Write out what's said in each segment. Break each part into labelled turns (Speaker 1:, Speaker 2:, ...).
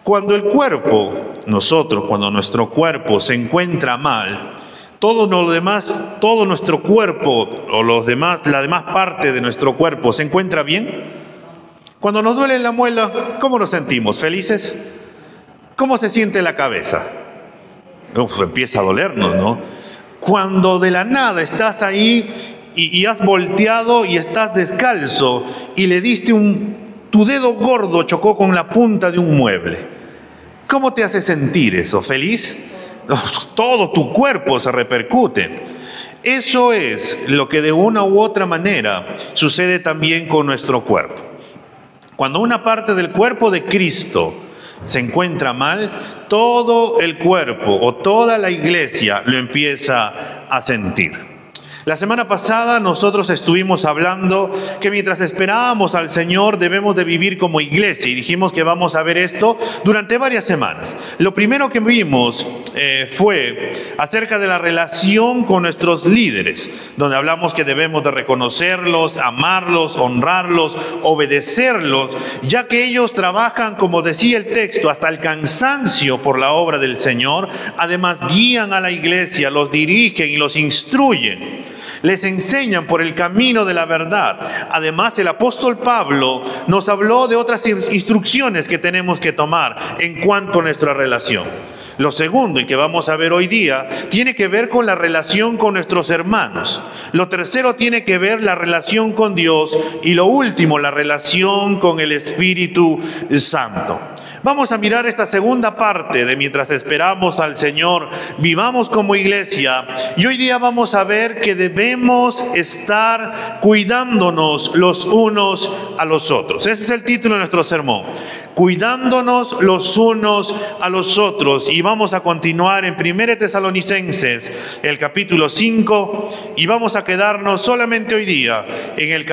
Speaker 1: Cuando el cuerpo, cuando nuestro cuerpo se encuentra mal, todo nuestro cuerpo o la demás parte de nuestro cuerpo se encuentra bien. Cuando nos duele la muela, ¿cómo nos sentimos? ¿Felices? ¿Cómo se siente la cabeza? Empieza a dolernos, ¿no? Cuando de la nada estás ahí y has volteado y estás descalzo y le diste tu dedo gordo chocó con la punta de un mueble. ¿Cómo te hace sentir eso? ¿Feliz? Todo tu cuerpo se repercute. Eso es lo que de una u otra manera sucede también con nuestro cuerpo. Cuando una parte del cuerpo de Cristo se encuentra mal, todo el cuerpo o toda la iglesia lo empieza a sentir. La semana pasada nosotros estuvimos hablando que mientras esperábamos al Señor debemos de vivir como iglesia y dijimos que vamos a ver esto durante varias semanas. Lo primero que vimos fue acerca de la relación con nuestros líderes, donde hablamos que debemos de reconocerlos, amarlos, honrarlos, obedecerlos, ya que ellos trabajan, como decía el texto, hasta el cansancio por la obra del Señor. Además guían a la iglesia, los dirigen y los instruyen. Les enseñan por el camino de la verdad. Además, el apóstol Pablo nos habló de otras instrucciones que tenemos que tomar en cuanto a nuestra relación. Lo segundo, y que vamos a ver hoy día, tiene que ver con la relación con nuestros hermanos. Lo tercero tiene que ver la relación con Dios. Y lo último, la relación con el Espíritu Santo. Vamos a mirar esta segunda parte de mientras esperamos al Señor, vivamos como iglesia. Y hoy día vamos a ver que debemos estar cuidándonos los unos a los otros. Ese es el título de nuestro sermón. Cuidándonos los unos a los otros. Y vamos a continuar en 1 Tesalonicenses, el capítulo 5. Y vamos a quedarnos solamente hoy día en el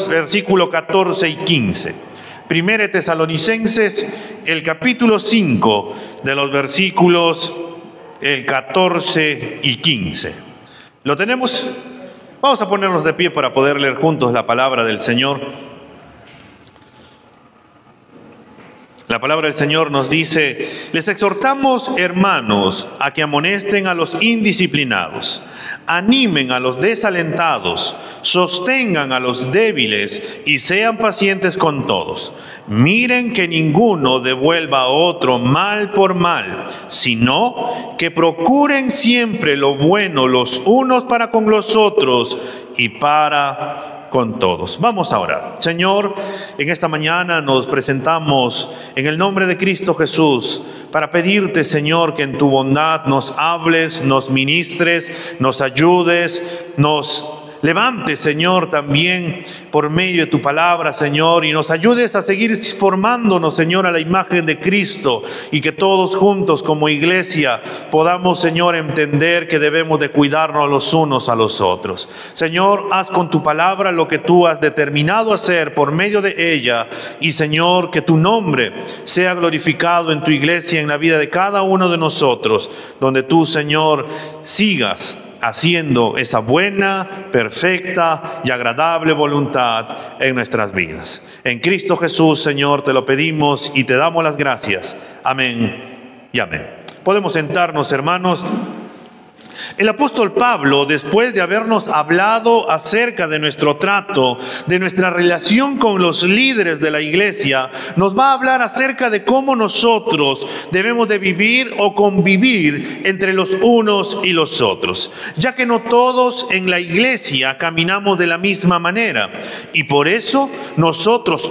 Speaker 1: versículo 14 y 15. 1 Tesalonicenses, el capítulo 5, de los versículos 14 y 15. ¿Lo tenemos? Vamos a ponernos de pie para poder leer juntos la palabra del Señor. La palabra del Señor nos dice: les exhortamos, hermanos, a que amonesten a los indisciplinados, animen a los desalentados, sostengan a los débiles y sean pacientes con todos. Miren que ninguno devuelva a otro mal por mal, sino que procuren siempre lo bueno los unos para con los otros y para con todos. Vamos a orar. Señor, en esta mañana nos presentamos en el nombre de Cristo Jesús para pedirte, Señor, que en tu bondad nos hables, nos ministres, nos ayudes, nos levantes, Señor, también por medio de tu palabra, Señor, y nos ayudes a seguir formándonos, Señor, a la imagen de Cristo, y que todos juntos como iglesia podamos, Señor, entender que debemos de cuidarnos los unos a los otros. Señor, haz con tu palabra lo que tú has determinado hacer por medio de ella, y Señor, que tu nombre sea glorificado en tu iglesia, en la vida de cada uno de nosotros, donde tú, Señor, sigas haciendo esa buena, perfecta y agradable voluntad en nuestras vidas. En Cristo Jesús, Señor, te lo pedimos y te damos las gracias. Amén y amén. Podemos sentarnos, hermanos. El apóstol Pablo, después de habernos hablado acerca de nuestro trato, de nuestra relación con los líderes de la iglesia, nos va a hablar acerca de cómo nosotros debemos de vivir o convivir entre los unos y los otros, ya que no todos en la iglesia caminamos de la misma manera, y por eso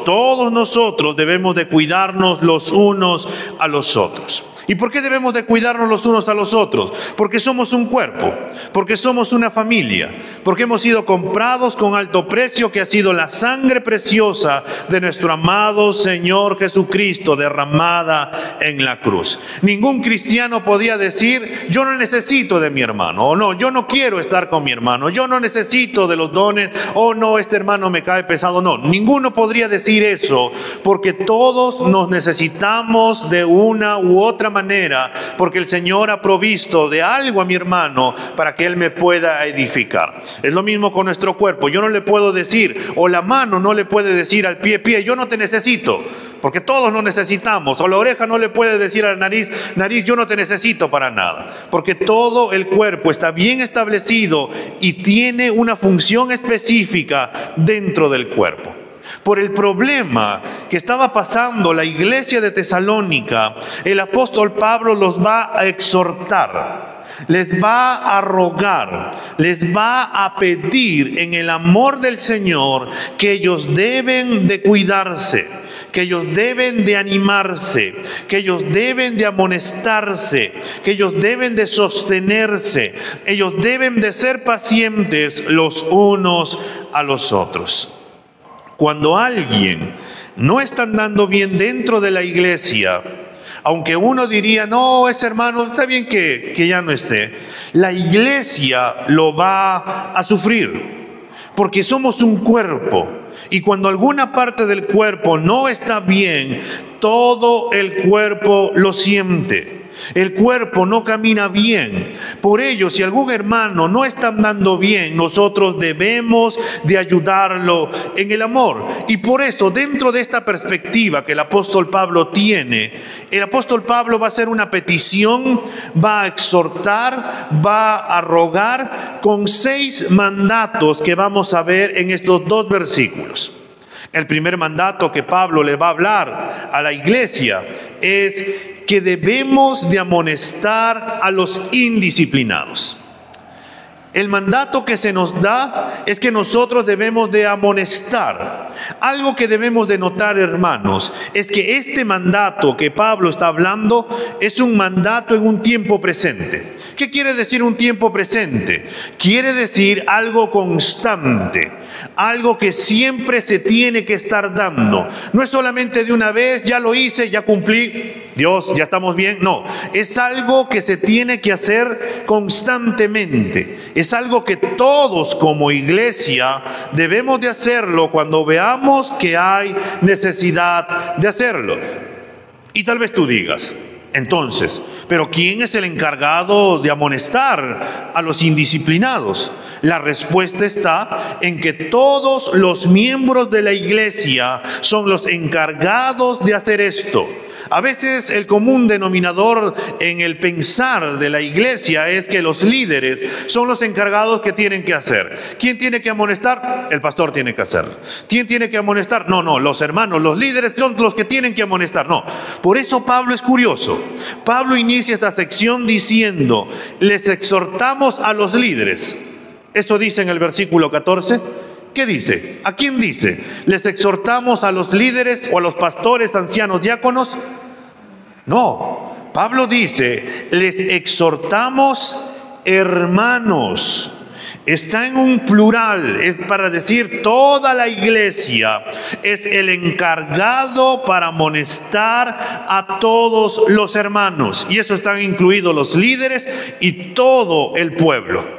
Speaker 1: todos nosotros debemos de cuidarnos los unos a los otros. ¿Y por qué debemos de cuidarnos los unos a los otros? Porque somos un cuerpo, porque somos una familia, porque hemos sido comprados con alto precio, que ha sido la sangre preciosa de nuestro amado Señor Jesucristo derramada en la cruz. Ningún cristiano podía decir: yo no necesito de mi hermano, o no, yo no quiero estar con mi hermano, yo no necesito de los dones, o no, este hermano me cae pesado. No, ninguno podría decir eso, porque todos nos necesitamos de una u otra manera, porque el Señor ha provisto de algo a mi hermano para que él me pueda edificar. Es lo mismo con nuestro cuerpo. Yo no le puedo decir, o la mano no le puede decir al pie, yo no te necesito, porque todos nos necesitamos. O la oreja no le puede decir a la nariz, nariz, yo no te necesito para nada, porque todo el cuerpo está bien establecido y tiene una función específica dentro del cuerpo. Por el problema que estaba pasando la iglesia de Tesalónica, el apóstol Pablo los va a exhortar, les va a rogar, les va a pedir en el amor del Señor que ellos deben de cuidarse, que ellos deben de animarse, que ellos deben de amonestarse, que ellos deben de sostenerse, ellos deben de ser pacientes los unos a los otros. Cuando alguien no está andando bien dentro de la iglesia, aunque uno diría, no, ese hermano está bien que ya no esté, la iglesia lo va a sufrir, porque somos un cuerpo. Y cuando alguna parte del cuerpo no está bien, todo el cuerpo lo siente. El cuerpo no camina bien. Por ello, si algún hermano no está andando bien, nosotros debemos de ayudarlo en el amor. Y por eso, dentro de esta perspectiva que el apóstol Pablo tiene, el apóstol Pablo va a hacer una petición, va a exhortar, va a rogar con 6 mandatos que vamos a ver en estos 2 versículos. El primer mandato que Pablo le va a hablar a la iglesia es que debemos de amonestar a los indisciplinados. El mandato que se nos da es que nosotros debemos de amonestar. Algo que debemos de notar, hermanos, es que este mandato que Pablo está hablando es un mandato en un tiempo presente. ¿Qué quiere decir un tiempo presente? Quiere decir algo constante, algo que siempre se tiene que estar dando. No es solamente de una vez, ya lo hice, ya cumplí, Dios, ya estamos bien. No, es algo que se tiene que hacer constantemente. Es algo que todos como iglesia debemos de hacerlo cuando veamos que hay necesidad de hacerlo. Y tal vez tú digas, entonces, ¿pero quién es el encargado de amonestar a los indisciplinados? La respuesta está en que todos los miembros de la iglesia son los encargados de hacer esto. A veces el común denominador en el pensar de la iglesia es que los líderes son los encargados que tienen que hacer. ¿Quién tiene que amonestar? El pastor tiene que hacerlo. ¿Quién tiene que amonestar? No, los hermanos, los líderes son los que tienen que amonestar. No, por eso Pablo es curioso. Pablo inicia esta sección diciendo, les exhortamos a los líderes. Eso dice en el versículo 14. ¿Qué dice? ¿A quién dice? ¿Les exhortamos a los líderes o a los pastores, ancianos, diáconos? No, Pablo dice, les exhortamos hermanos. Está en un plural, es para decir toda la iglesia es el encargado para amonestar a todos los hermanos. Y eso están incluidos los líderes y todo el pueblo.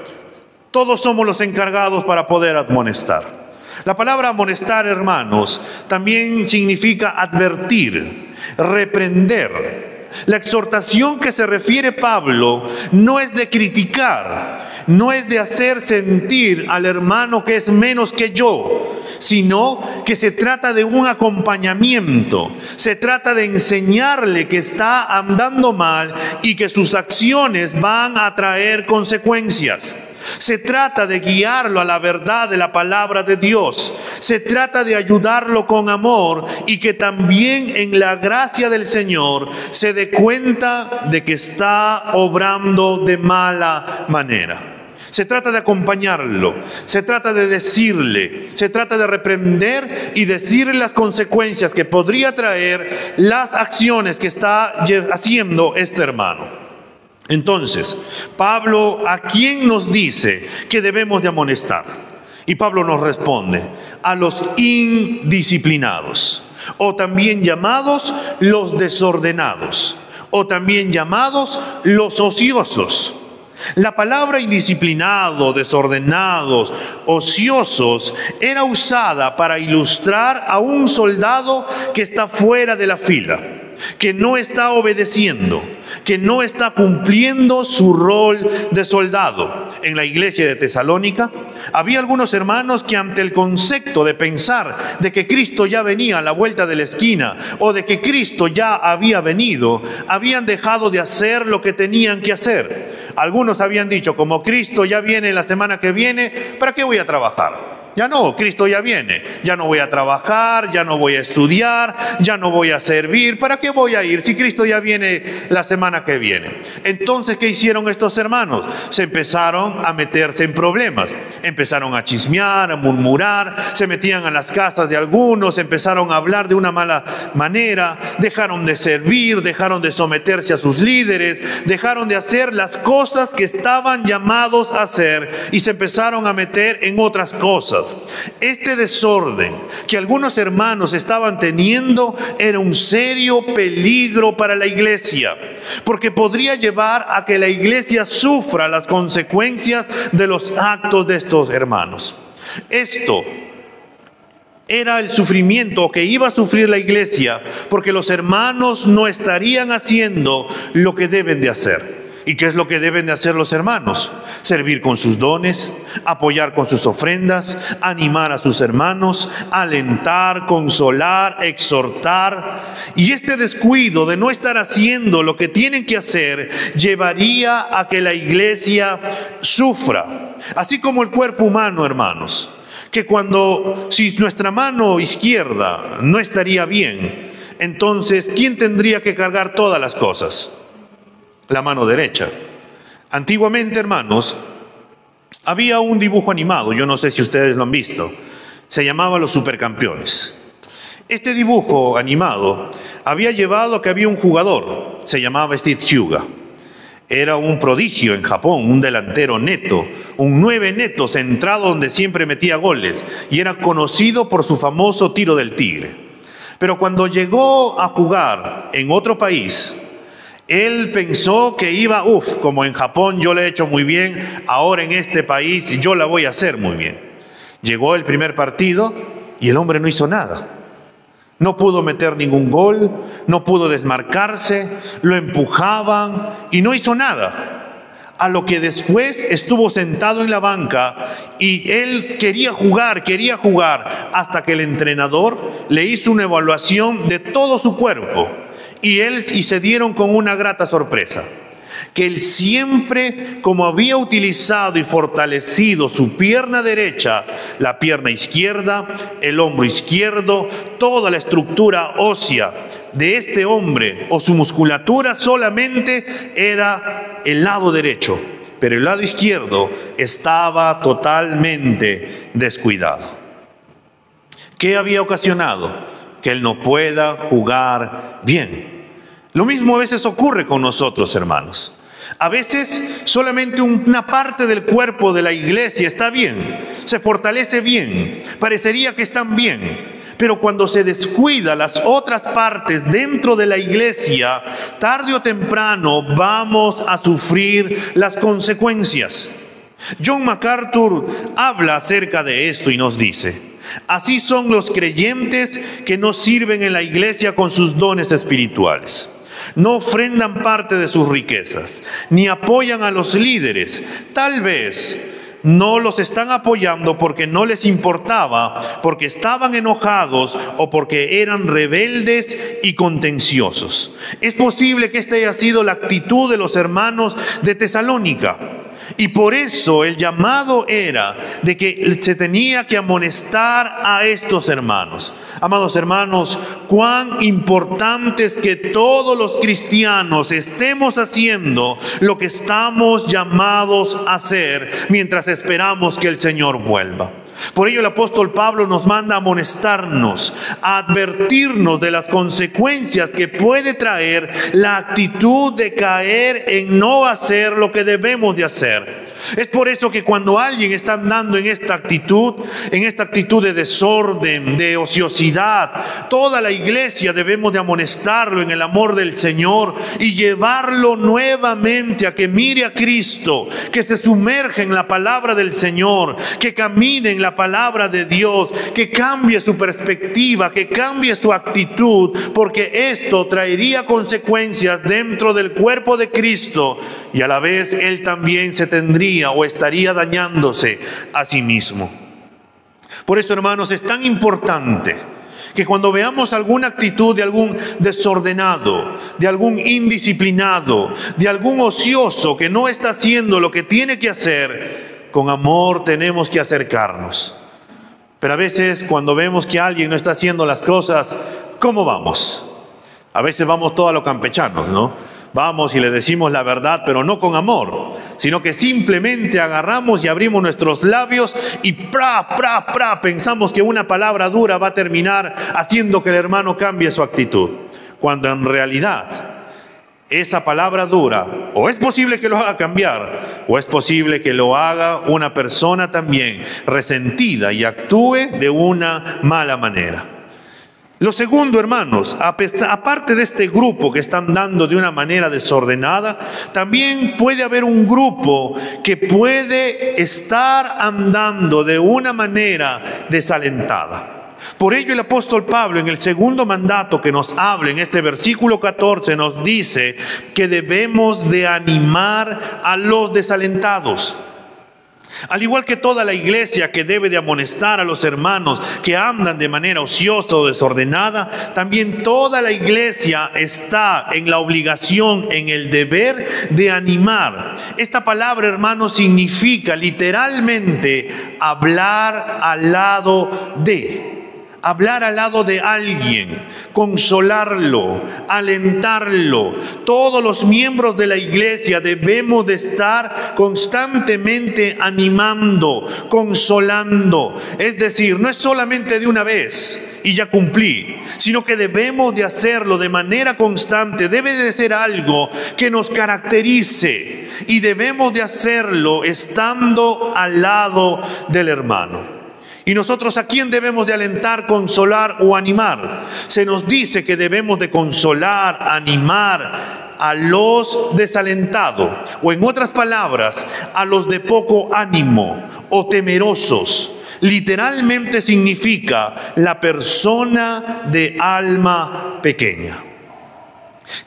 Speaker 1: Todos somos los encargados para poder amonestar. La palabra amonestar, hermanos, también significa advertir, reprender. La exhortación que se refiere Pablo no es de criticar, no es de hacer sentir al hermano que es menos que yo, sino que se trata de un acompañamiento, se trata de enseñarle que está andando mal y que sus acciones van a traer consecuencias. Se trata de guiarlo a la verdad de la palabra de Dios. Se trata de ayudarlo con amor y que también en la gracia del Señor se dé cuenta de que está obrando de mala manera. Se trata de acompañarlo, se trata de decirle, se trata de reprender y decirle las consecuencias que podría traer las acciones que está haciendo este hermano. Entonces, Pablo, ¿a quién nos dice que debemos de amonestar? Y Pablo nos responde, a los indisciplinados, o también llamados los desordenados, o también llamados los ociosos. La palabra indisciplinado, desordenados, ociosos, era usada para ilustrar a un soldado que está fuera de la fila, que no está obedeciendo, que no está cumpliendo su rol de soldado. en la iglesia de Tesalónica? Había algunos hermanos que ante el concepto de pensar de que Cristo ya venía a la vuelta de la esquina o de que Cristo ya había venido, habían dejado de hacer lo que tenían que hacer. Algunos habían dicho, como Cristo ya viene la semana que viene, ¿para qué voy a trabajar? Ya no, Cristo ya viene, ya no voy a trabajar, ya no voy a estudiar, ya no voy a servir, ¿para qué voy a ir si Cristo ya viene la semana que viene? Entonces, ¿qué hicieron estos hermanos? Se empezaron a meterse en problemas, empezaron a chismear, a murmurar, se metían a las casas de algunos, empezaron a hablar de una mala manera, dejaron de servir, dejaron de someterse a sus líderes, dejaron de hacer las cosas que estaban llamados a hacer y se empezaron a meter en otras cosas. Este desorden que algunos hermanos estaban teniendo era un serio peligro para la iglesia, porque podría llevar a que la iglesia sufra las consecuencias de los actos de estos hermanos. Esto era el sufrimiento que iba a sufrir la iglesia, porque los hermanos no estarían haciendo lo que deben de hacer. ¿Y qué es lo que deben de hacer los hermanos? Servir con sus dones, apoyar con sus ofrendas, animar a sus hermanos, alentar, consolar, exhortar. Y este descuido de no estar haciendo lo que tienen que hacer llevaría a que la iglesia sufra. Así como el cuerpo humano, hermanos, que si nuestra mano izquierda no estaría bien, entonces, ¿quién tendría que cargar todas las cosas? La mano derecha. Antiguamente, hermanos, había un dibujo animado, yo no sé si ustedes lo han visto, se llamaba Los Supercampeones. Este dibujo animado había llevado a que había un jugador, se llamaba Steve Hyuga. Era un prodigio en Japón, un delantero neto, un 9 neto centrado donde siempre metía goles y era conocido por su famoso tiro del tigre. Pero cuando llegó a jugar en otro país, él pensó que iba, como en Japón yo le he hecho muy bien, ahora en este país yo la voy a hacer muy bien. Llegó el primer partido y el hombre no hizo nada. No pudo meter ningún gol, no pudo desmarcarse, lo empujaban y no hizo nada. A lo que después estuvo sentado en la banca y él quería jugar, hasta que el entrenador le hizo una evaluación de todo su cuerpo. Y se dieron con una grata sorpresa, que él siempre, como había utilizado y fortalecido su pierna derecha, la pierna izquierda, el hombro izquierdo, toda la estructura ósea de este hombre o su musculatura solamente era el lado derecho, pero el lado izquierdo estaba totalmente descuidado. ¿Qué había ocasionado? Que él no pueda jugar bien. Lo mismo a veces ocurre con nosotros, hermanos. A veces solamente una parte del cuerpo de la iglesia está bien, se fortalece bien, parecería que están bien, pero cuando se descuida las otras partes dentro de la iglesia, tarde o temprano vamos a sufrir las consecuencias. John MacArthur habla acerca de esto y nos dice: así son los creyentes que no sirven en la iglesia con sus dones espirituales. No ofrendan parte de sus riquezas, ni apoyan a los líderes. Tal vez no los están apoyando porque no les importaba, porque estaban enojados o porque eran rebeldes y contenciosos. Es posible que esta haya sido la actitud de los hermanos de Tesalónica. Y por eso el llamado era de que se tenía que amonestar a estos hermanos. Amados hermanos, cuán importante es que todos los cristianos estemos haciendo lo que estamos llamados a hacer mientras esperamos que el Señor vuelva. Por ello el apóstol Pablo nos manda a amonestarnos, a advertirnos de las consecuencias que puede traer la actitud de caer en no hacer lo que debemos de hacer. Es por eso que cuando alguien está andando en esta actitud de desorden, de ociosidad, toda la iglesia debemos de amonestarlo en el amor del Señor y llevarlo nuevamente a que mire a Cristo, que se sumerja en la palabra del Señor, que camine en la palabra de Dios, que cambie su perspectiva, que cambie su actitud, porque esto traería consecuencias dentro del cuerpo de Cristo y a la vez él también se tendría o estaría dañándose a sí mismo. Por eso, hermanos, es tan importante que cuando veamos alguna actitud de algún desordenado, de algún indisciplinado, de algún ocioso que no está haciendo lo que tiene que hacer, con amor tenemos que acercarnos. Pero a veces cuando vemos que alguien no está haciendo las cosas, ¿cómo vamos? A veces vamos todos a los campechanos, ¿no? Vamos y le decimos la verdad, pero no con amor, sino que simplemente agarramos y abrimos nuestros labios y pensamos que una palabra dura va a terminar haciendo que el hermano cambie su actitud. Cuando en realidad esa palabra dura, o es posible que lo haga cambiar, o es posible que lo haga una persona también resentida y actúe de una mala manera. Lo segundo, hermanos, aparte de este grupo que están dando de una manera desordenada, también puede haber un grupo que puede estar andando de una manera desalentada. Por ello el apóstol Pablo en el segundo mandato que nos habla en este versículo 14 nos dice que debemos de animar a los desalentados. Al igual que toda la iglesia que debe de amonestar a los hermanos que andan de manera ociosa o desordenada, también toda la iglesia está en la obligación, en el deber de animar. Esta palabra, hermanos, significa literalmente hablar al lado de. Hablar al lado de alguien, consolarlo, alentarlo. Todos los miembros de la iglesia debemos de estar constantemente animando, consolando. Es decir, no es solamente de una vez y ya cumplí, sino que debemos de hacerlo de manera constante. Debe de ser algo que nos caracterice y debemos de hacerlo estando al lado del hermano. ¿Y nosotros a quién debemos de alentar, consolar o animar? Se nos dice que debemos de consolar, animar a los desalentados, o en otras palabras, a los de poco ánimo o temerosos. Literalmente significa la persona de alma pequeña.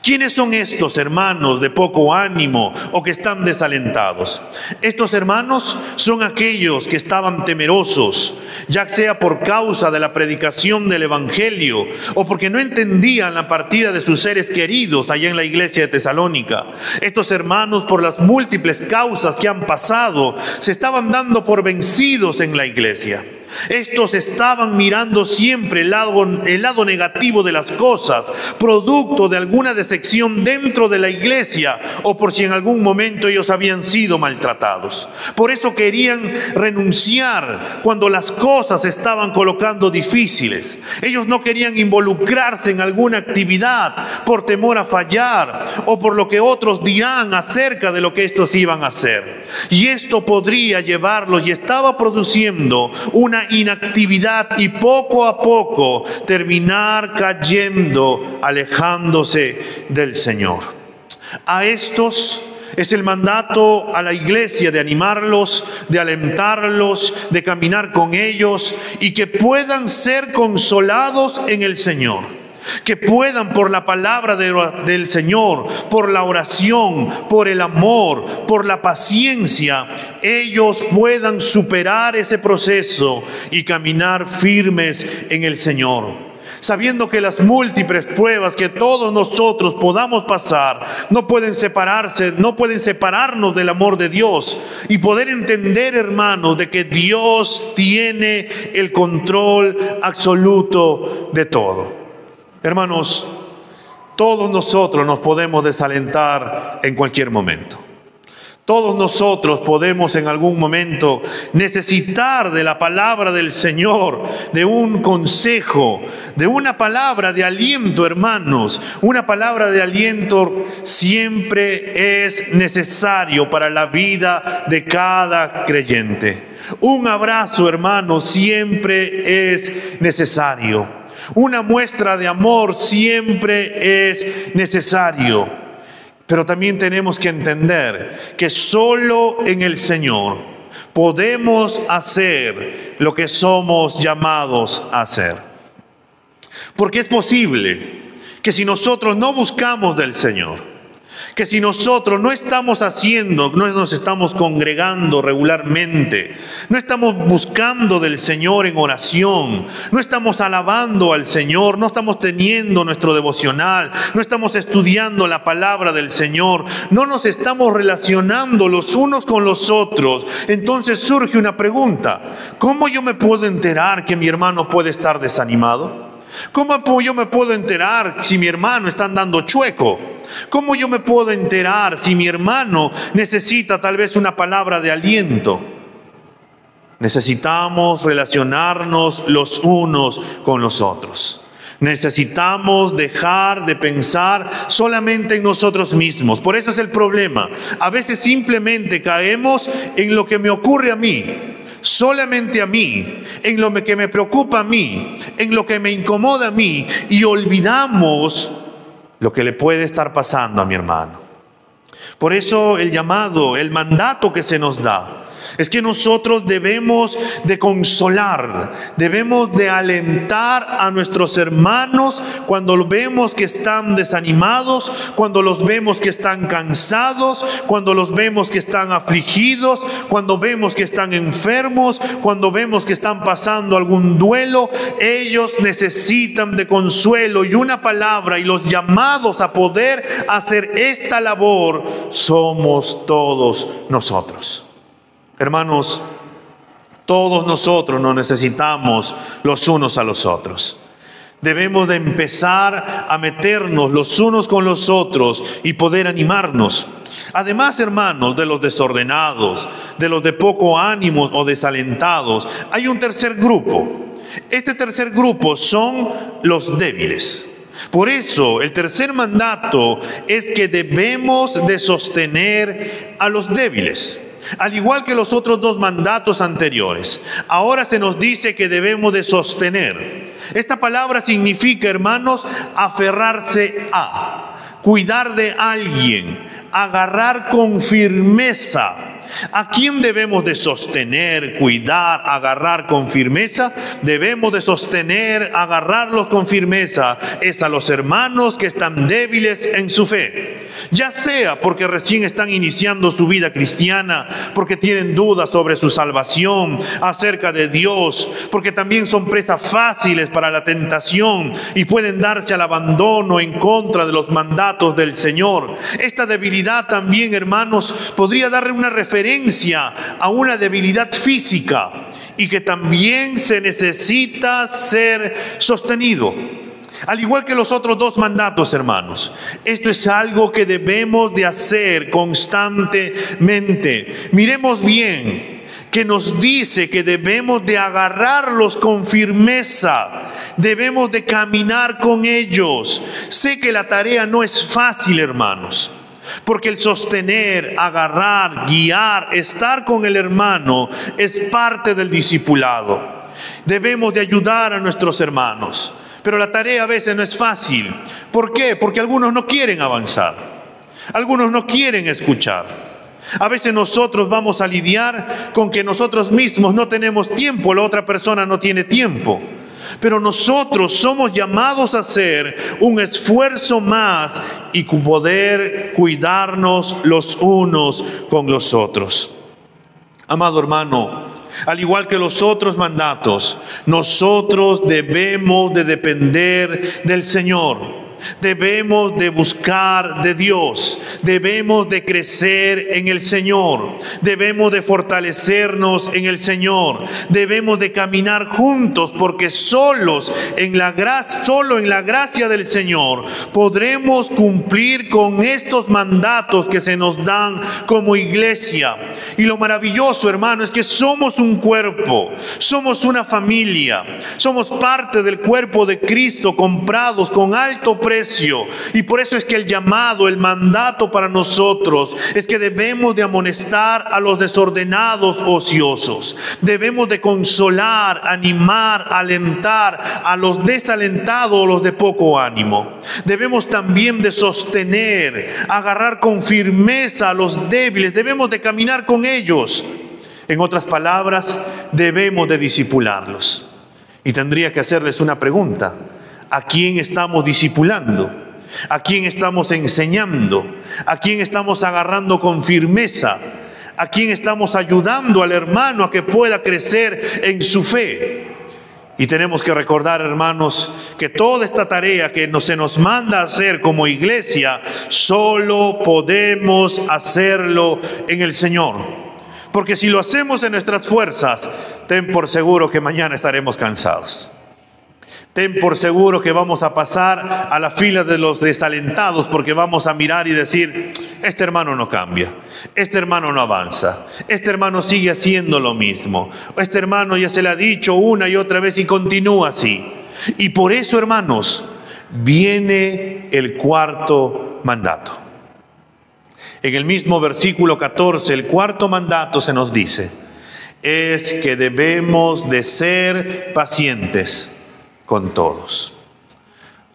Speaker 1: ¿Quiénes son estos hermanos de poco ánimo o que están desalentados? Estos hermanos son aquellos que estaban temerosos, ya sea por causa de la predicación del evangelio o porque no entendían la partida de sus seres queridos allá en la iglesia de Tesalónica. Estos hermanos, por las múltiples causas que han pasado, se estaban dando por vencidos en la iglesia. Estos estaban mirando siempre el lado negativo de las cosas, producto de alguna decepción dentro de la iglesia o por si en algún momento ellos habían sido maltratados. Por eso querían renunciar cuando las cosas se estaban colocando difíciles. Ellos no querían involucrarse en alguna actividad por temor a fallar o por lo que otros dirán acerca de lo que estos iban a hacer. Y esto podría llevarlos y estaba produciendo una inactividad y poco a poco terminar cayendo, alejándose del Señor. A estos es el mandato a la iglesia de animarlos, de alentarlos, de caminar con ellos y que puedan ser consolados en el Señor. Que puedan por la palabra del Señor, por la oración, por el amor, por la paciencia, ellos puedan superar ese proceso y caminar firmes en el Señor. Sabiendo que las múltiples pruebas que todos nosotros podamos pasar no pueden separarnos del amor de Dios y poder entender, hermanos, de que Dios tiene el control absoluto de todo. Hermanos, todos nosotros nos podemos desalentar en cualquier momento. Todos nosotros podemos en algún momento necesitar de la palabra del Señor, de un consejo, de una palabra de aliento, hermanos. Una palabra de aliento siempre es necesario para la vida de cada creyente. Un abrazo, hermanos, siempre es necesario. Una muestra de amor siempre es necesario. Pero también tenemos que entender que solo en el Señor podemos hacer lo que somos llamados a hacer. Porque es posible que si nosotros no buscamos del Señor, Que si nosotros no estamos haciendo, no nos estamos congregando regularmente, no estamos buscando del Señor en oración, no estamos alabando al Señor, no estamos teniendo nuestro devocional, no estamos estudiando la palabra del Señor, no nos estamos relacionando los unos con los otros, entonces surge una pregunta: ¿cómo yo me puedo enterar que mi hermano puede estar desanimado? ¿Cómo yo me puedo enterar si mi hermano está andando chueco? ¿Cómo yo me puedo enterar si mi hermano necesita tal vez una palabra de aliento? Necesitamos relacionarnos los unos con los otros. Necesitamos dejar de pensar solamente en nosotros mismos. Por eso es el problema. A veces simplemente caemos en lo que me ocurre a mí, solamente a mí, en lo que me preocupa a mí, en lo que me incomoda a mí, y olvidamos lo que le puede estar pasando a mi hermano. Por eso el llamado, el mandato que se nos da, es que nosotros debemos de consolar, debemos de alentar a nuestros hermanos cuando los vemos que están desanimados, cuando los vemos que están cansados, cuando los vemos que están afligidos, cuando vemos que están enfermos, cuando vemos que están pasando algún duelo. Ellos necesitan de consuelo y una palabra, y los llamados a poder hacer esta labor somos todos nosotros. Hermanos, todos nosotros nos necesitamos los unos a los otros. Debemos de empezar a meternos los unos con los otros y poder animarnos. Además, hermanos, de los desordenados, de los de poco ánimo o desalentados, hay un tercer grupo. Este tercer grupo son los débiles. Por eso, el tercer mandato es que debemos de sostener a los débiles. Al igual que los otros dos mandatos anteriores, ahora se nos dice que debemos de sostener. Esta palabra significa, hermanos, aferrarse a, cuidar de alguien, agarrar con firmeza. ¿A quién debemos de sostener, cuidar, agarrar con firmeza? Debemos de sostener, agarrarlos con firmeza. Es a los hermanos que están débiles en su fe. Ya sea porque recién están iniciando su vida cristiana, porque tienen dudas sobre su salvación, acerca de Dios, porque también son presas fáciles para la tentación y pueden darse al abandono en contra de los mandatos del Señor. Esta debilidad también, hermanos, podría darle una referencia a una debilidad física y que también se necesita ser sostenido. Al igual que los otros dos mandatos, hermanos, esto es algo que debemos de hacer constantemente. Miremos bien que nos dice que debemos de agarrarlos con firmeza, debemos de caminar con ellos. Sé que la tarea no es fácil, hermanos, porque el sostener, agarrar, guiar, estar con el hermano es parte del discipulado. Debemos de ayudar a nuestros hermanos. Pero la tarea a veces no es fácil. ¿Por qué? Porque algunos no quieren avanzar. Algunos no quieren escuchar. A veces nosotros vamos a lidiar con que nosotros mismos no tenemos tiempo, la otra persona no tiene tiempo. Pero nosotros somos llamados a hacer un esfuerzo más y poder cuidarnos los unos con los otros. Amado hermano, al igual que los otros mandatos, nosotros debemos de depender del Señor. Debemos de buscar de Dios, debemos de crecer en el Señor, debemos de fortalecernos en el Señor, debemos de caminar juntos, porque solo en la gracia del Señor podremos cumplir con estos mandatos que se nos dan como iglesia. Y lo maravilloso, hermano, es que somos un cuerpo, somos una familia, somos parte del cuerpo de Cristo, comprados con alto precio. Y por eso es que el llamado, el mandato para nosotros es que debemos de amonestar a los desordenados ociosos. Debemos de consolar, animar, alentar a los desalentados o los de poco ánimo. Debemos también de sostener, agarrar con firmeza a los débiles. Debemos de caminar con ellos. En otras palabras, debemos de discipularlos. Y tendría que hacerles una pregunta: ¿a quién estamos discipulando? ¿A quién estamos enseñando? ¿A quién estamos agarrando con firmeza? ¿A quién estamos ayudando al hermano a que pueda crecer en su fe? Y tenemos que recordar, hermanos, que toda esta tarea que se nos manda a hacer como iglesia, solo podemos hacerlo en el Señor. Porque si lo hacemos en nuestras fuerzas, ten por seguro que mañana estaremos cansados. Ten por seguro que vamos a pasar a la fila de los desalentados, porque vamos a mirar y decir: este hermano no cambia, este hermano no avanza, este hermano sigue haciendo lo mismo, este hermano ya se le ha dicho una y otra vez y continúa así. Y por eso, hermanos, viene el cuarto mandato. En el mismo versículo 14, el cuarto mandato se nos dice, es que debemos de ser pacientes con todos.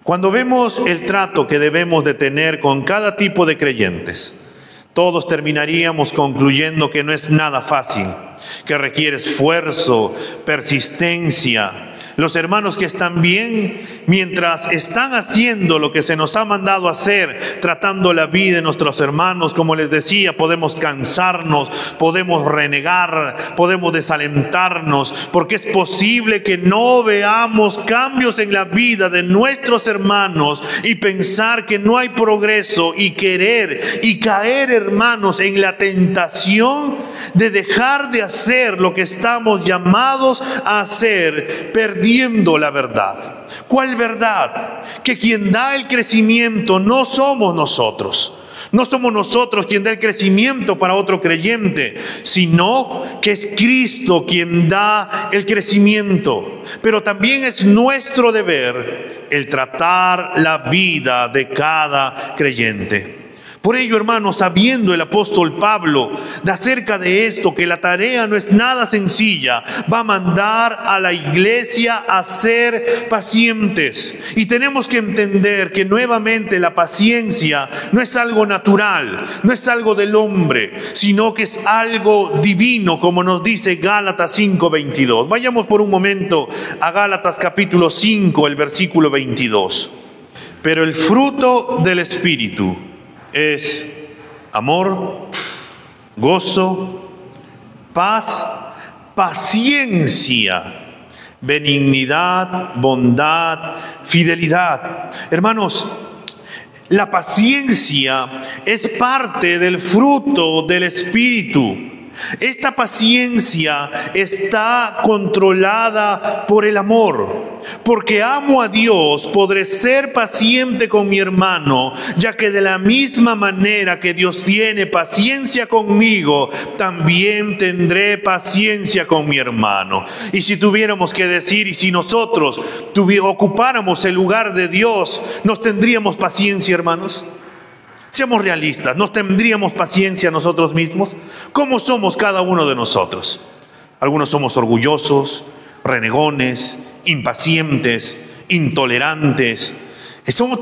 Speaker 1: Cuando vemos el trato que debemos de tener con cada tipo de creyentes, todos terminaríamos concluyendo que no es nada fácil, que requiere esfuerzo, persistencia. Los hermanos que están bien, mientras están haciendo lo que se nos ha mandado hacer, tratando la vida de nuestros hermanos, como les decía, podemos cansarnos, podemos renegar, podemos desalentarnos, porque es posible que no veamos cambios en la vida de nuestros hermanos y pensar que no hay progreso y querer y caer, hermanos, en la tentación de dejar de hacer lo que estamos llamados a hacer, perdiendo la verdad. ¿Cuál verdad? Que quien da el crecimiento no somos nosotros. No somos nosotros quien da el crecimiento para otro creyente, sino que es Cristo quien da el crecimiento. Pero también es nuestro deber el tratar la vida de cada creyente. Por ello, hermanos, sabiendo el apóstol Pablo de acerca de esto, que la tarea no es nada sencilla, va a mandar a la iglesia a ser pacientes. Y tenemos que entender que nuevamente la paciencia no es algo natural, no es algo del hombre, sino que es algo divino, como nos dice Gálatas 5:22. Vayamos por un momento a Gálatas capítulo 5, el versículo 22. Pero el fruto del Espíritu es amor, gozo, paz, paciencia, benignidad, bondad, fidelidad. Hermanos, la paciencia es parte del fruto del Espíritu. Esta paciencia está controlada por el amor. Porque amo a Dios, podré ser paciente con mi hermano, ya que de la misma manera que Dios tiene paciencia conmigo, también tendré paciencia con mi hermano. Y si tuviéramos que decir, y si nosotros ocupáramos el lugar de Dios, ¿nos tendríamos paciencia, hermanos? Seamos realistas, ¿nos tendríamos paciencia nosotros mismos? ¿Cómo somos cada uno de nosotros? Algunos somos orgullosos, renegones, impacientes, intolerantes.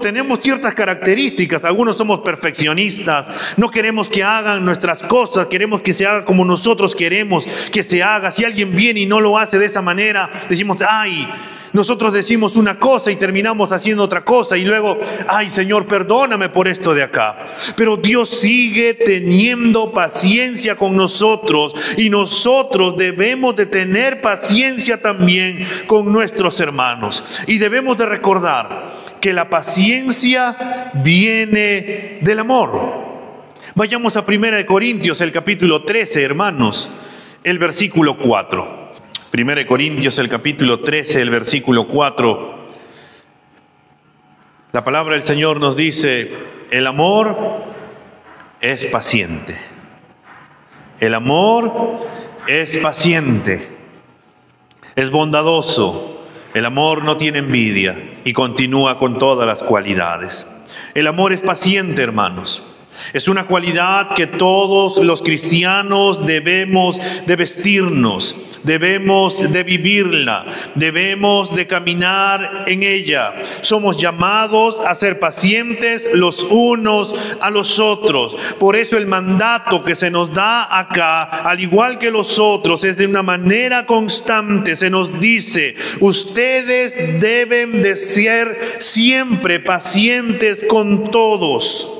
Speaker 1: Tenemos ciertas características. Algunos somos perfeccionistas, no queremos que hagan nuestras cosas, queremos que se haga como nosotros queremos que se haga. Si alguien viene y no lo hace de esa manera, decimos, ay, nosotros decimos una cosa y terminamos haciendo otra cosa y luego, ay, Señor, perdóname por esto de acá. Pero Dios sigue teniendo paciencia con nosotros y nosotros debemos de tener paciencia también con nuestros hermanos. Y debemos de recordar que la paciencia viene del amor. Vayamos a 1 Corintios, el capítulo 13, hermanos, el versículo 4. 1 Corintios, el capítulo 13, el versículo 4. La palabra del Señor nos dice, el amor es paciente. El amor es paciente, es bondadoso. El amor no tiene envidia y continúa con todas las cualidades. El amor es paciente, hermanos. Es una cualidad que todos los cristianos debemos de vestirnos, debemos de vivirla, debemos de caminar en ella. Somos llamados a ser pacientes los unos a los otros. Por eso el mandato que se nos da acá, al igual que los otros, es de una manera constante. Se nos dice: ustedes deben de ser siempre pacientes con todos.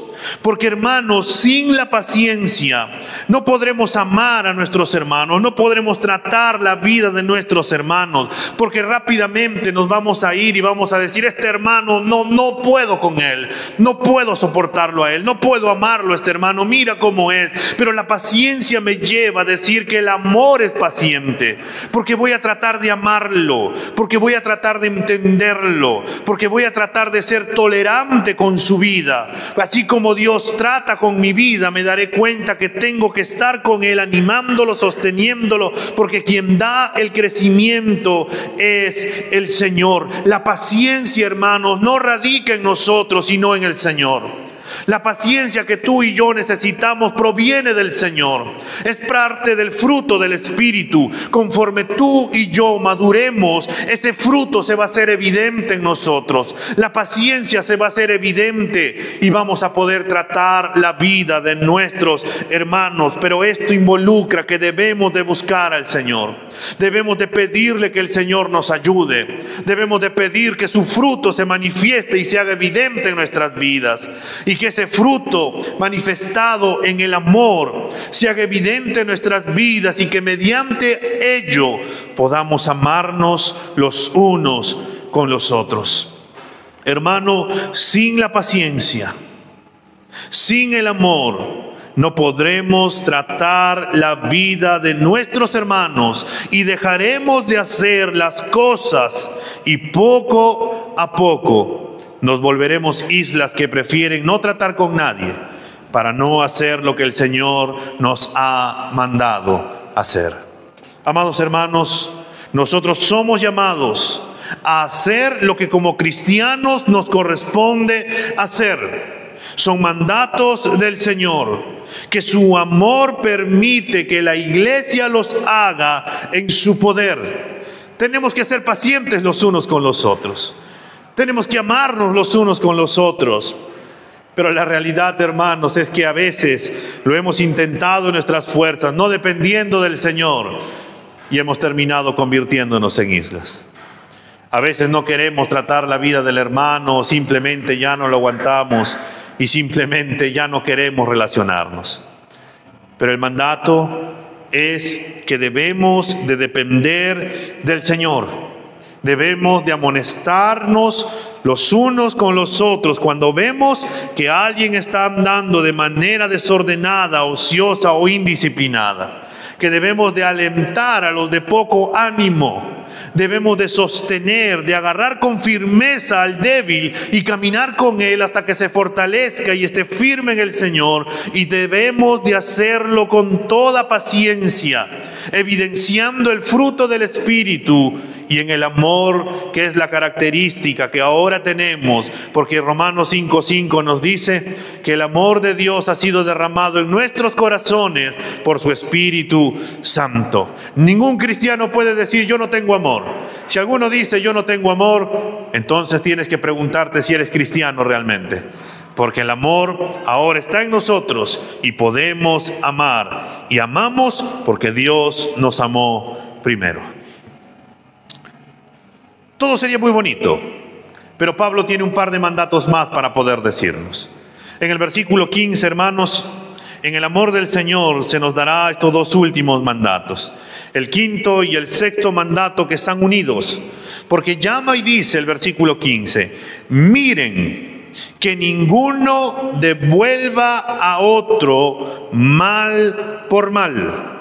Speaker 1: Porque, hermanos, sin la paciencia no podremos amar a nuestros hermanos, no podremos tratar la vida de nuestros hermanos, porque rápidamente nos vamos a ir y vamos a decir: este hermano no puedo con él, no puedo soportarlo a él, no puedo amarlo a este hermano, mira cómo es. Pero la paciencia me lleva a decir que el amor es paciente, porque voy a tratar de amarlo, porque voy a tratar de entenderlo, porque voy a tratar de ser tolerante con su vida. Así como Dios trata con mi vida, me daré cuenta que tengo que estar con Él, animándolo, sosteniéndolo, porque quien da el crecimiento es el Señor. La paciencia, hermanos, no radica en nosotros, sino en el Señor. La paciencia que tú y yo necesitamos proviene del Señor. Es parte del fruto del Espíritu. Conforme tú y yo maduremos, ese fruto se va a hacer evidente en nosotros. La paciencia se va a hacer evidente y vamos a poder tratar la vida de nuestros hermanos. Pero esto involucra que debemos de buscar al Señor. Debemos de pedirle que el Señor nos ayude. Debemos de pedir que su fruto se manifieste y se haga evidente en nuestras vidas. Y que ese fruto manifestado en el amor se haga evidente en nuestras vidas y que mediante ello podamos amarnos los unos con los otros. Hermano, sin la paciencia, sin el amor, no podremos tratar la vida de nuestros hermanos y dejaremos de hacer las cosas y poco a poco nos volveremos islas que prefieren no tratar con nadie para no hacer lo que el Señor nos ha mandado hacer. Amados hermanos, nosotros somos llamados a hacer lo que como cristianos nos corresponde hacer. Son mandatos del Señor, que su amor permite que la iglesia los haga en su poder. Tenemos que ser pacientes los unos con los otros. Tenemos que amarnos los unos con los otros. Pero la realidad, hermanos, es que a veces lo hemos intentado en nuestras fuerzas, no dependiendo del Señor, y hemos terminado convirtiéndonos en islas. A veces no queremos tratar la vida del hermano, simplemente ya no lo aguantamos y simplemente ya no queremos relacionarnos. Pero el mandato es que debemos de depender del Señor. Debemos de amonestarnos los unos con los otros cuando vemos que alguien está andando de manera desordenada, ociosa o indisciplinada. Que debemos de alentar a los de poco ánimo. Debemos de sostener, de agarrar con firmeza al débil y caminar con él hasta que se fortalezca y esté firme en el Señor. Y debemos de hacerlo con toda paciencia, evidenciando el fruto del Espíritu y en el amor, que es la característica que ahora tenemos, porque Romanos 5:5 nos dice que el amor de Dios ha sido derramado en nuestros corazones por su Espíritu Santo. Ningún cristiano puede decir: yo no tengo amor. Si alguno dice: yo no tengo amor, entonces tienes que preguntarte si eres cristiano realmente. Porque el amor ahora está en nosotros y podemos amar. Y amamos porque Dios nos amó primero. Todo sería muy bonito, pero Pablo tiene un par de mandatos más para poder decirnos. En el versículo 15, hermanos, en el amor del Señor se nos dará estos dos últimos mandatos. El quinto y el sexto mandato, que están unidos, porque llama y dice el versículo 15: miren que ninguno devuelva a otro mal por mal,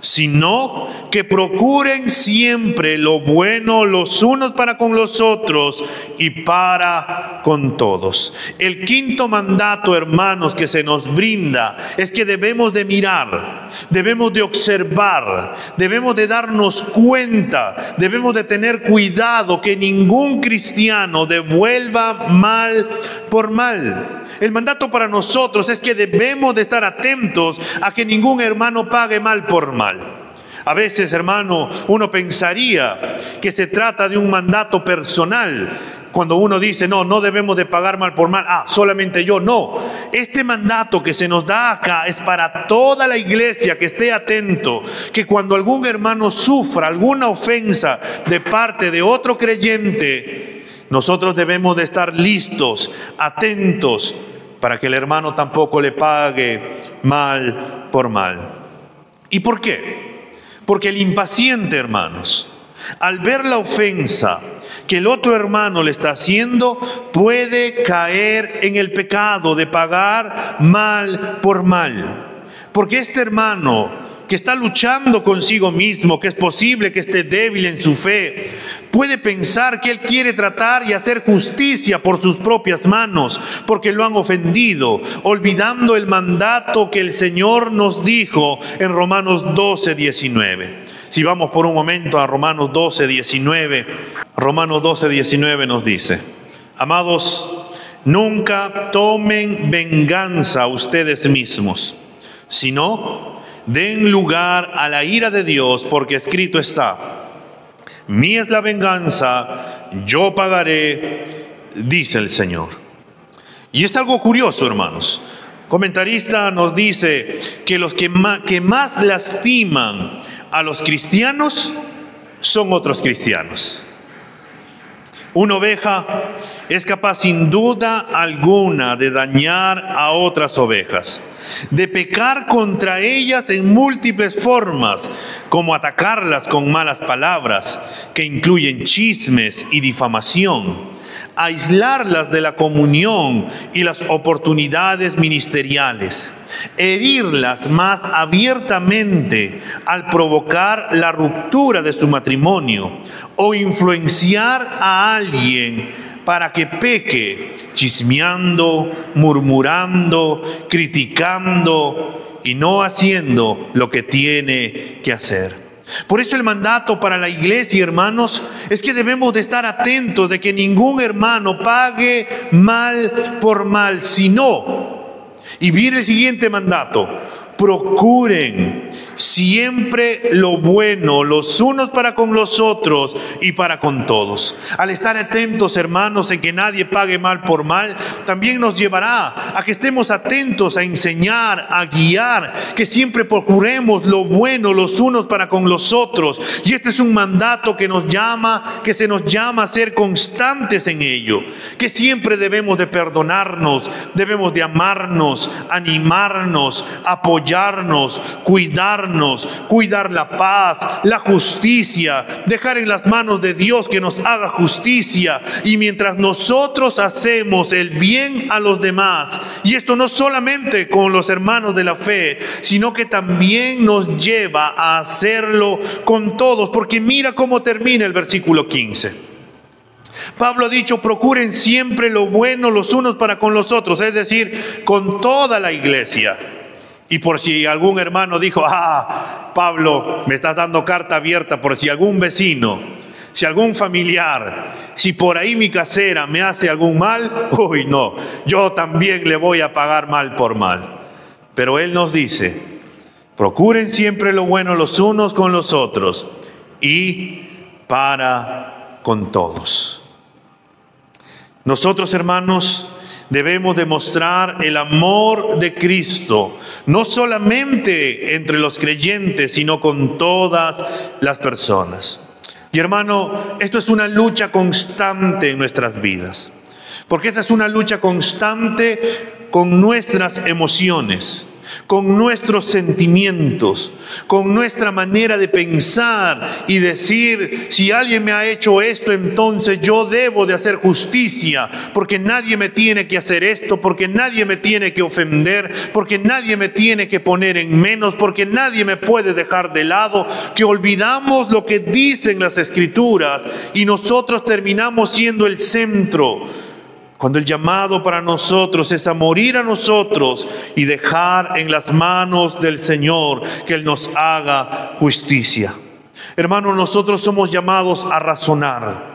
Speaker 1: sino que procuren siempre lo bueno los unos para con los otros y para con todos. El quinto mandato, hermanos, que se nos brinda es que debemos de mirar, debemos de observar, debemos de darnos cuenta, debemos de tener cuidado que ningún cristiano devuelva mal por mal. El mandato para nosotros es que debemos de estar atentos a que ningún hermano pague mal por mal. A veces, hermano, uno pensaría que se trata de un mandato personal. Cuando uno dice, no debemos de pagar mal por mal, solamente yo. No, este mandato que se nos da acá es para toda la iglesia, que esté atento, que cuando algún hermano sufra alguna ofensa de parte de otro creyente, nosotros debemos de estar listos, atentos, para que el hermano tampoco le pague mal por mal. ¿Y por qué? Porque el impaciente, hermanos, al ver la ofensa que el otro hermano le está haciendo, puede caer en el pecado de pagar mal por mal. Porque este hermano que está luchando consigo mismo, que es posible que esté débil en su fe, puede pensar que él quiere tratar y hacer justicia por sus propias manos, porque lo han ofendido, olvidando el mandato que el Señor nos dijo en Romanos 12:19. Si vamos por un momento a Romanos 12:19, Romanos 12:19 nos dice: amados, nunca tomen venganza ustedes mismos, sino den lugar a la ira de Dios, porque escrito está: mía es la venganza, yo pagaré, dice el Señor. Y es algo curioso, hermanos. Comentarista nos dice que los que más lastiman a los cristianos son otros cristianos. Una oveja es capaz sin duda alguna de dañar a otras ovejas, de pecar contra ellas en múltiples formas, como atacarlas con malas palabras, que incluyen chismes y difamación, aislarlas de la comunión y las oportunidades ministeriales, herirlas más abiertamente al provocar la ruptura de su matrimonio o influenciar a alguien para que peque, chismeando, murmurando, criticando y no haciendo lo que tiene que hacer. Por eso el mandato para la iglesia, hermanos, es que debemos de estar atentos de que ningún hermano pague mal por mal, sino, y viene el siguiente mandato: procuren siempre lo bueno los unos para con los otros y para con todos. Al estar atentos, hermanos, en que nadie pague mal por mal, también nos llevará a que estemos atentos a enseñar, a guiar, que siempre procuremos lo bueno los unos para con los otros. Y este es un mandato que se nos llama a ser constantes en ello, que siempre debemos de perdonarnos, debemos de amarnos, animarnos, apoyarnos, cuidar la paz, la justicia, dejar en las manos de Dios que nos haga justicia. Y mientras nosotros hacemos el bien a los demás, y esto no solamente con los hermanos de la fe, sino que también nos lleva a hacerlo con todos, porque mira cómo termina el versículo 15. Pablo ha dicho: procuren siempre lo bueno los unos para con los otros, es decir, con toda la iglesia. Y por si algún hermano dijo: Pablo, me estás dando carta abierta por si algún vecino, si algún familiar, si por ahí mi casera me hace algún mal, no, yo también le voy a pagar mal por mal. Pero él nos dice: procuren siempre lo bueno los unos con los otros y para con todos. Nosotros, hermanos, debemos demostrar el amor de Cristo, no solamente entre los creyentes, sino con todas las personas. Y hermano, esto es una lucha constante en nuestras vidas, porque esta es una lucha constante con nuestras emociones, con nuestros sentimientos, con nuestra manera de pensar y decir: si alguien me ha hecho esto, entonces yo debo de hacer justicia, porque nadie me tiene que hacer esto, porque nadie me tiene que ofender, porque nadie me tiene que poner en menos, porque nadie me puede dejar de lado. Que olvidamos lo que dicen las Escrituras y nosotros terminamos siendo el centro, cuando el llamado para nosotros es a morir a nosotros y dejar en las manos del Señor que Él nos haga justicia. Hermanos, nosotros somos llamados a razonar.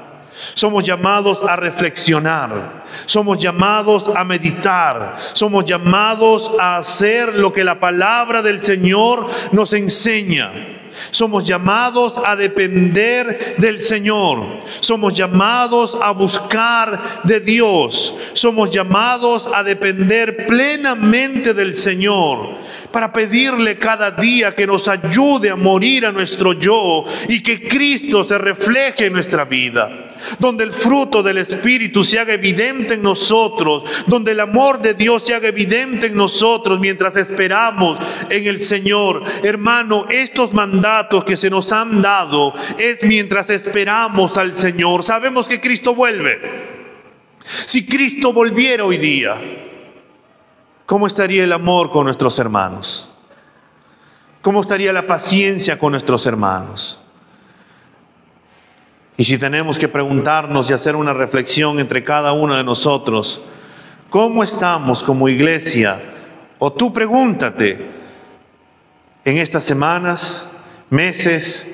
Speaker 1: Somos llamados a reflexionar, somos llamados a meditar, somos llamados a hacer lo que la palabra del Señor nos enseña. Somos llamados a depender del Señor. Somos llamados a buscar de Dios. Somos llamados a depender plenamente del Señor, para pedirle cada día que nos ayude a morir a nuestro yo y que Cristo se refleje en nuestra vida. Donde el fruto del Espíritu se haga evidente en nosotros, donde el amor de Dios se haga evidente en nosotros mientras esperamos en el Señor. Hermano, estos mandatos que se nos han dado es mientras esperamos al Señor. Sabemos que Cristo vuelve. Si Cristo volviera hoy día, ¿cómo estaría el amor con nuestros hermanos? ¿Cómo estaría la paciencia con nuestros hermanos? Y si tenemos que preguntarnos y hacer una reflexión entre cada uno de nosotros, ¿cómo estamos como iglesia? O tú pregúntate, en estas semanas, meses,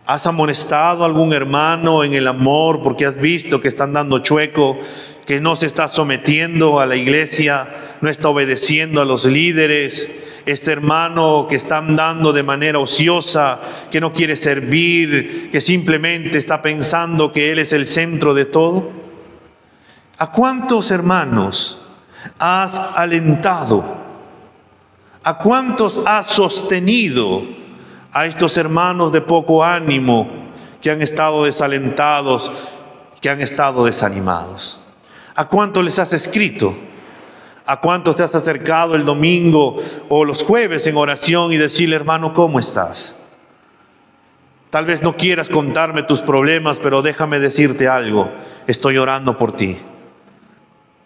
Speaker 1: ¿has amonestado a algún hermano en el amor porque has visto que están dando chueco, que no se está sometiendo a la iglesia, no está obedeciendo a los líderes? Este hermano que está andando de manera ociosa, que no quiere servir, que simplemente está pensando que él es el centro de todo. ¿A cuántos hermanos has alentado? ¿A cuántos has sostenido a estos hermanos de poco ánimo que han estado desalentados, que han estado desanimados? ¿A cuántos les has escrito? ¿A cuántos te has acercado el domingo o los jueves en oración y decirle, hermano, ¿cómo estás? Tal vez no quieras contarme tus problemas, pero déjame decirte algo. Estoy orando por ti.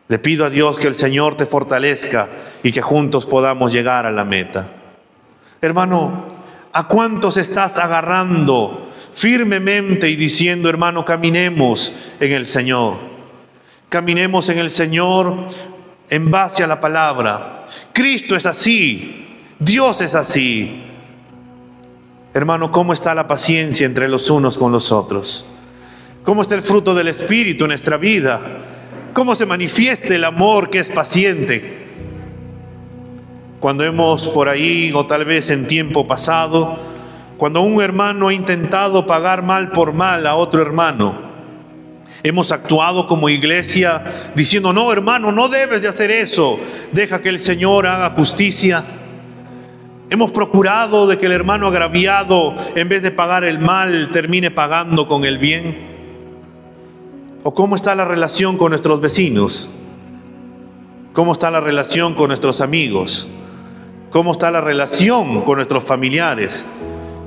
Speaker 1: Le pido a Dios que el Señor te fortalezca y que juntos podamos llegar a la meta. Hermano, ¿a cuántos estás agarrando firmemente y diciendo, hermano, caminemos en el Señor? Caminemos en el Señor en base a la palabra. Cristo es así, Dios es así. Hermano, ¿cómo está la paciencia entre los unos con los otros? ¿Cómo está el fruto del Espíritu en nuestra vida? ¿Cómo se manifiesta el amor que es paciente? Cuando hemos por ahí, o tal vez en tiempo pasado, cuando un hermano ha intentado pagar mal por mal a otro hermano, hemos actuado como iglesia diciendo, no, hermano, no debes de hacer eso. Deja que el Señor haga justicia. Hemos procurado de que el hermano agraviado, en vez de pagar el mal, termine pagando con el bien. ¿O cómo está la relación con nuestros vecinos? ¿Cómo está la relación con nuestros amigos? ¿Cómo está la relación con nuestros familiares?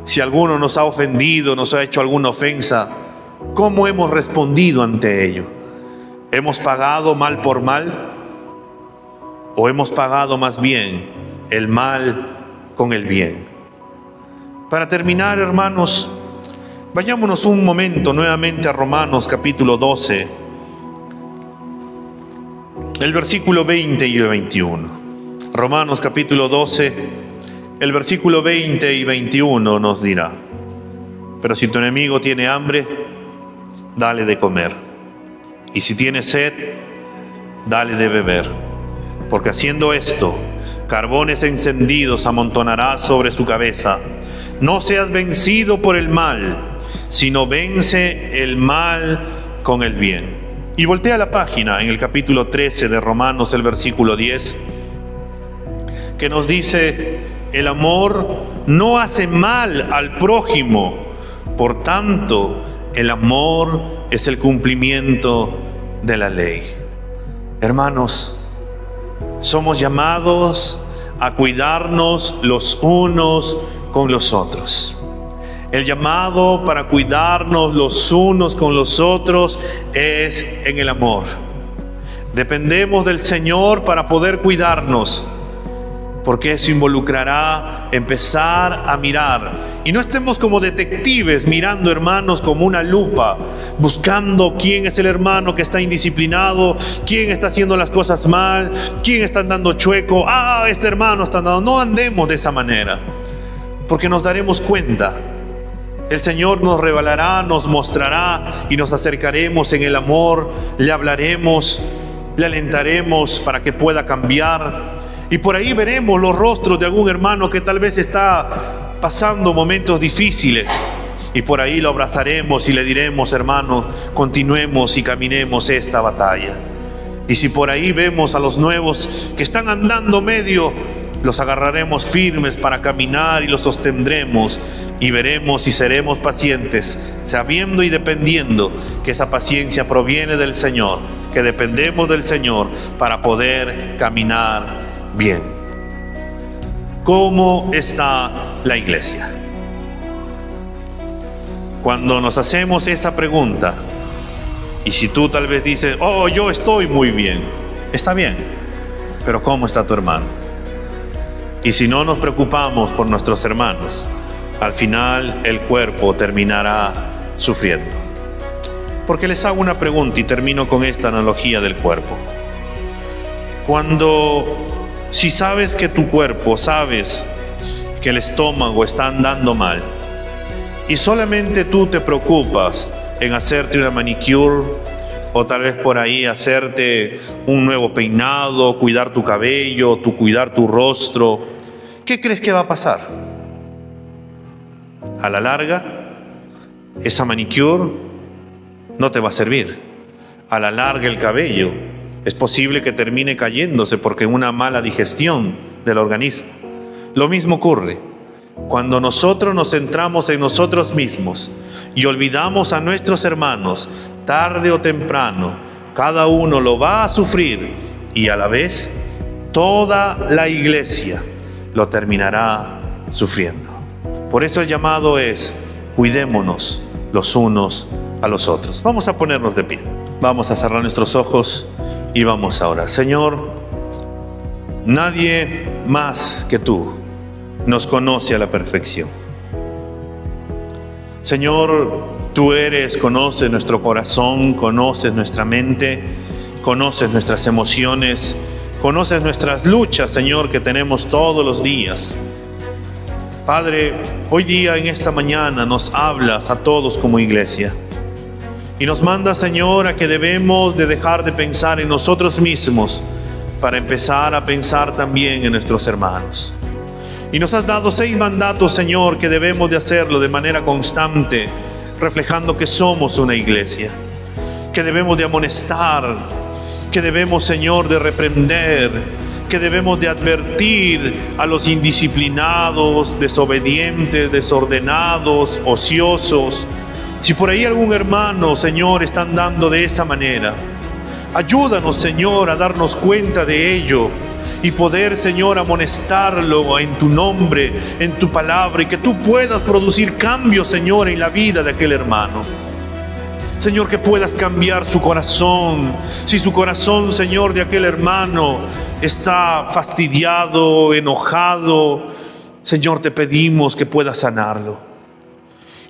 Speaker 1: Si alguno nos ha ofendido, nos ha hecho alguna ofensa, ¿cómo hemos respondido ante ello? ¿Hemos pagado mal por mal? ¿O hemos pagado más bien el mal con el bien? Para terminar, hermanos, vayámonos un momento nuevamente a Romanos capítulo 12, el versículo 20 y el 21. Romanos capítulo 12, el versículo 20 y 21 nos dirá: pero si tu enemigo tiene hambre, dale de comer, y si tiene sed, dale de beber, porque haciendo esto, carbones encendidos amontonarás sobre su cabeza. No seas vencido por el mal, sino vence el mal con el bien. Y voltea la página en el capítulo 13 de Romanos, el versículo 10, que nos dice: el amor no hace mal al prójimo, por tanto, el amor es el cumplimiento de la ley. Hermanos, somos llamados a cuidarnos los unos con los otros. El llamado para cuidarnos los unos con los otros es en el amor. Dependemos del Señor para poder cuidarnos, porque eso involucrará empezar a mirar. Y no estemos como detectives mirando hermanos como una lupa, buscando quién es el hermano que está indisciplinado, quién está haciendo las cosas mal, quién está dando chueco. Este hermano está dando. No andemos de esa manera, porque nos daremos cuenta El Señor nos revelará, nos mostrará y nos acercaremos en el amor, le hablaremos, le alentaremos para que pueda cambiar. Y por ahí veremos los rostros de algún hermano que tal vez está pasando momentos difíciles. Y por ahí lo abrazaremos y le diremos: hermano, continuemos y caminemos esta batalla. Y si por ahí vemos a los nuevos que están andando medio, los agarraremos firmes para caminar y los sostendremos. Y veremos y seremos pacientes, sabiendo y dependiendo que esa paciencia proviene del Señor, que dependemos del Señor para poder caminar bien. ¿Cómo está la iglesia? Cuando nos hacemos esa pregunta, y si tú tal vez dices: oh, yo estoy muy bien, está bien, pero ¿cómo está tu hermano? Y si no nos preocupamos por nuestros hermanos, al final el cuerpo terminará sufriendo. Porque les hago una pregunta y termino con esta analogía del cuerpo. Si sabes que tu cuerpo, sabes que el estómago está andando mal, y solamente tú te preocupas en hacerte una manicure, o tal vez por ahí hacerte un nuevo peinado, cuidar tu cabello, cuidar tu rostro, ¿qué crees que va a pasar? A la larga, esa manicure no te va a servir. A la larga, el cabello es posible que termine cayéndose porque una mala digestión del organismo. Lo mismo ocurre cuando nosotros nos centramos en nosotros mismos y olvidamos a nuestros hermanos. Tarde o temprano, cada uno lo va a sufrir, y a la vez toda la iglesia lo terminará sufriendo. Por eso el llamado es: cuidémonos los unos a los otros. Vamos a ponernos de pie, vamos a cerrar nuestros ojos y vamos a orar. Señor, nadie más que tú nos conoce a la perfección. Señor, tú conoces nuestro corazón, conoces nuestra mente, conoces nuestras emociones, conoces nuestras luchas, Señor, que tenemos todos los días. Padre, hoy día, en esta mañana, nos hablas a todos como iglesia y nos mandas, Señor, a que debemos de dejar de pensar en nosotros mismos para empezar a pensar también en nuestros hermanos. Y nos has dado 6 mandatos, Señor, que debemos de hacerlo de manera constante, reflejando que somos una iglesia, que debemos de amonestar, que debemos, Señor, de reprender, que debemos de advertir a los indisciplinados, desobedientes, desordenados, ociosos. Si por ahí algún hermano, Señor, está andando de esa manera, ayúdanos, Señor, a darnos cuenta de ello y poder, Señor, amonestarlo en tu nombre, en tu palabra, y que tú puedas producir cambios, Señor, en la vida de aquel hermano. Señor, que puedas cambiar su corazón. Si su corazón, Señor, de aquel hermano está fastidiado, enojado, Señor, te pedimos que puedas sanarlo.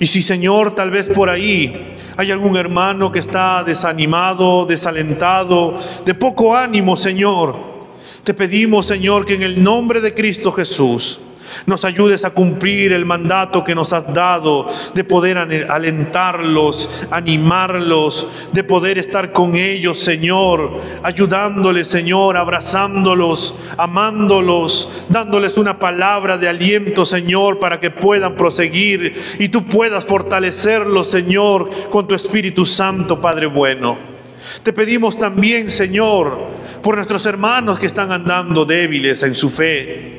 Speaker 1: Y si, Señor, tal vez por ahí hay algún hermano que está desanimado, desalentado, de poco ánimo, Señor, te pedimos, Señor, que en el nombre de Cristo Jesús nos ayudes a cumplir el mandato que nos has dado, de poder alentarlos, animarlos, de poder estar con ellos, Señor, ayudándoles, Señor, abrazándolos, amándolos, dándoles una palabra de aliento, Señor, para que puedan proseguir y tú puedas fortalecerlos, Señor, con tu Espíritu Santo, Padre bueno. Te pedimos también, Señor, por nuestros hermanos que están andando débiles en su fe,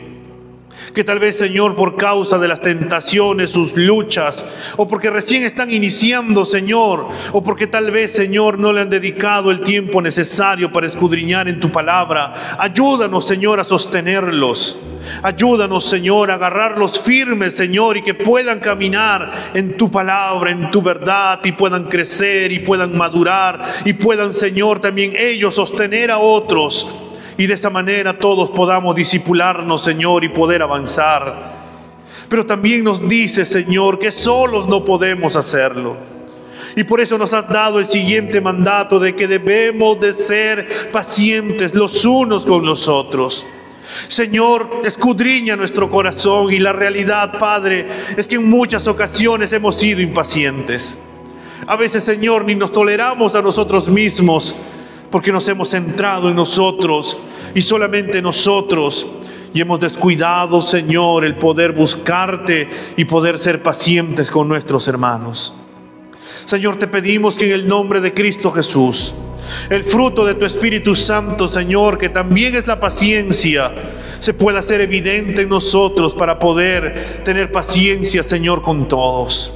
Speaker 1: que tal vez, Señor, por causa de las tentaciones, sus luchas, o porque recién están iniciando, Señor, o porque tal vez, Señor, no le han dedicado el tiempo necesario para escudriñar en tu palabra. Ayúdanos, Señor, a sostenerlos. Ayúdanos, Señor, a agarrarlos firmes, Señor, y que puedan caminar en tu palabra, en tu verdad, y puedan crecer, y puedan madurar, y puedan, Señor, también ellos sostener a otros. Y de esa manera todos podamos discipularnos, Señor, y poder avanzar. Pero también nos dice, Señor, que solos no podemos hacerlo. Y por eso nos has dado el siguiente mandato de que debemos de ser pacientes los unos con los otros. Señor, escudriña nuestro corazón, y la realidad, Padre, es que en muchas ocasiones hemos sido impacientes. A veces, Señor, ni nos toleramos a nosotros mismos porque nos hemos centrado en nosotros y solamente nosotros, y hemos descuidado, Señor, el poder buscarte y poder ser pacientes con nuestros hermanos. Señor, te pedimos que en el nombre de Cristo Jesús, el fruto de tu Espíritu Santo, Señor, que también es la paciencia, se pueda hacer evidente en nosotros para poder tener paciencia, Señor, con todos.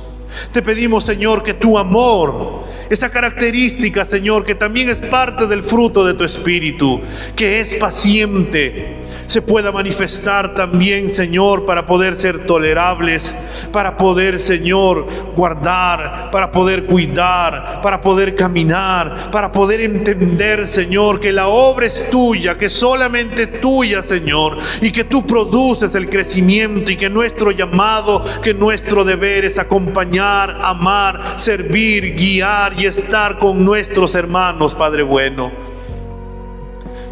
Speaker 1: Te pedimos, Señor, que tu amor, esa característica, Señor, que también es parte del fruto de tu Espíritu, que es paciente, se pueda manifestar también, Señor, para poder ser tolerables, para poder, Señor, guardar, para poder cuidar, para poder caminar, para poder entender, Señor, que la obra es tuya, que solamente tuya, Señor, y que tú produces el crecimiento, y que nuestro llamado, que nuestro deber es acompañar, amar, servir, guiar y estar con nuestros hermanos, Padre bueno.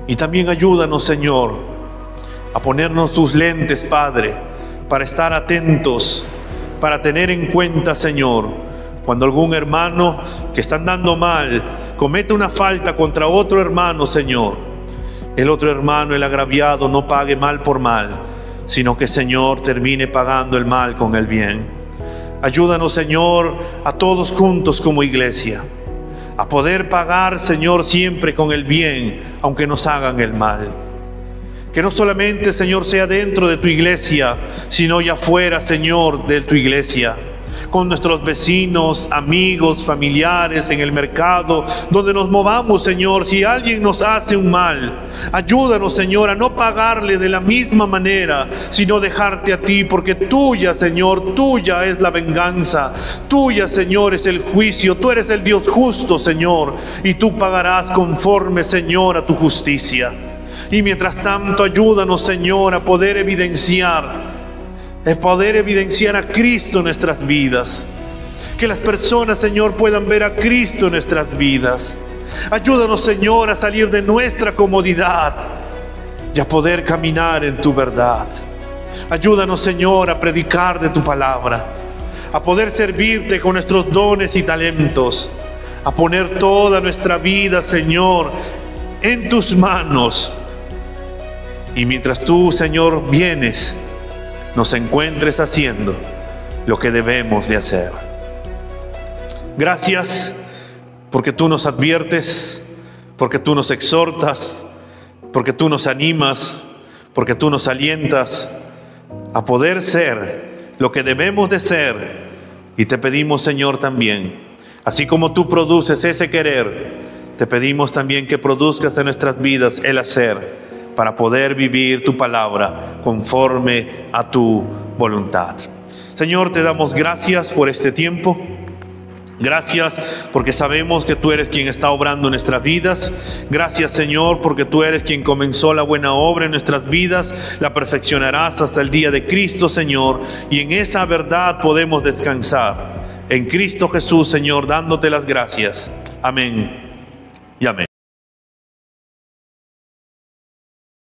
Speaker 1: Y también ayúdanos, Señor, a ponernos tus lentes, Padre, para estar atentos, para tener en cuenta, Señor, cuando algún hermano que está andando mal comete una falta contra otro hermano, Señor, el otro hermano, el agraviado, no pague mal por mal, sino que, Señor, termine pagando el mal con el bien. Ayúdanos, Señor, a todos juntos como iglesia, a poder pagar, Señor, siempre con el bien, aunque nos hagan el mal. Que no solamente, Señor, sea dentro de tu iglesia, sino ya fuera, Señor, de tu iglesia, con nuestros vecinos, amigos, familiares, en el mercado, donde nos movamos, Señor. Si alguien nos hace un mal, ayúdanos, Señor, a no pagarle de la misma manera, sino dejarte a ti, porque tuya, Señor, tuya es la venganza, tuya, Señor, es el juicio. Tú eres el Dios justo, Señor, y tú pagarás conforme, Señor, a tu justicia. Y mientras tanto, ayúdanos, Señor, a poder evidenciar a Cristo en nuestras vidas. Que las personas, Señor, puedan ver a Cristo en nuestras vidas. Ayúdanos, Señor, a salir de nuestra comodidad y a poder caminar en tu verdad. Ayúdanos, Señor, a predicar de tu palabra, a poder servirte con nuestros dones y talentos, a poner toda nuestra vida, Señor, en tus manos. Y mientras tú, Señor, vienes, nos encuentres haciendo lo que debemos de hacer. Gracias porque tú nos adviertes, porque tú nos exhortas, porque tú nos animas, porque tú nos alientas a poder ser lo que debemos de ser. Y te pedimos, Señor, también, así como tú produces ese querer, te pedimos también que produzcas en nuestras vidas el hacer, para poder vivir tu palabra conforme a tu voluntad. Señor, te damos gracias por este tiempo. Gracias porque sabemos que tú eres quien está obrando en nuestras vidas. Gracias, Señor, porque tú eres quien comenzó la buena obra en nuestras vidas. La perfeccionarás hasta el día de Cristo, Señor. Y en esa verdad podemos descansar. En Cristo Jesús, Señor, dándote las gracias. Amén y amén.